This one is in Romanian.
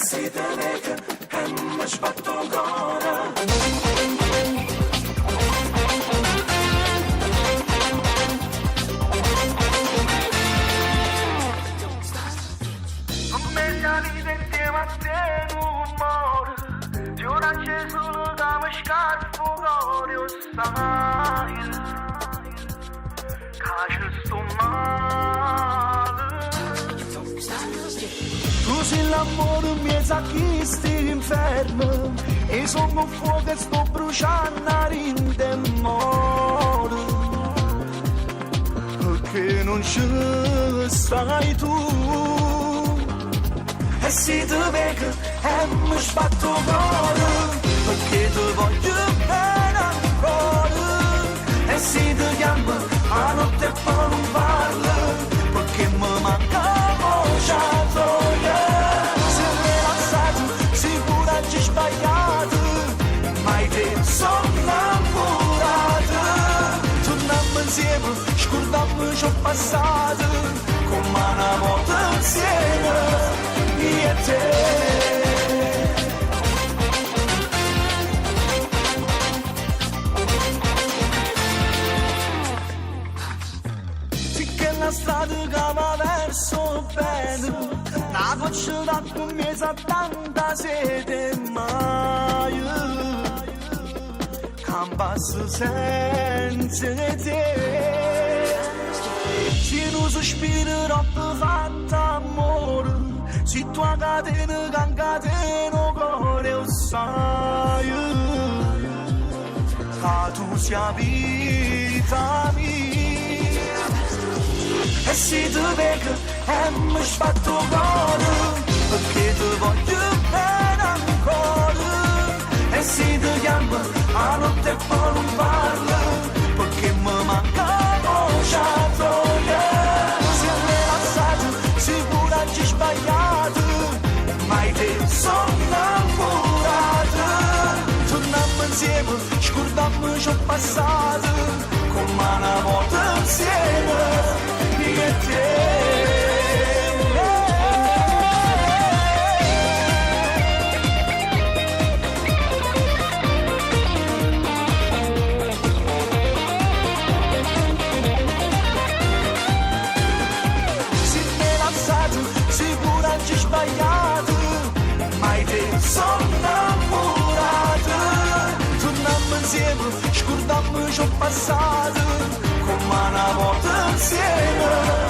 si te vede e mi sbatto ancora. Tu sei l'amore mezzo a chi sti inferno e sono un fuoco che sto bruciando a rinde moro perché non ci stai tu e se ti vedo e mi sbatto cuore perché ti voglio bene ancora e se ti chiamo a notte e poi non parlo perché mi manca voce a troia se mi lasciato sicura ci sbagliato mai te sono innamorato torniamo insieme scordiamo ciò passato come una volta insieme io e te. La strada che va verso bene, la goccia d'acqua in mezzo a tanta sete mai cambiasse senza te. Se non sospiro troppo fatta amore, se tu a catena che catena cuore lo sai, che tu sia vita mia. E se ti vedo e mi sbatto cuore perché ti voglio bene ancora e se ti chiamo a notte e poi non parlo perché mi manca voce a troia se mi lasciato sicura ci sbagliato mai te sono innamorato torniamo insieme scordiamo ciò passato come una volta insieme e te. Se mi lasciato sicura ci sbagliato mai te sono innamorato torniamo insieme scordiamo ciò passato come una volta insieme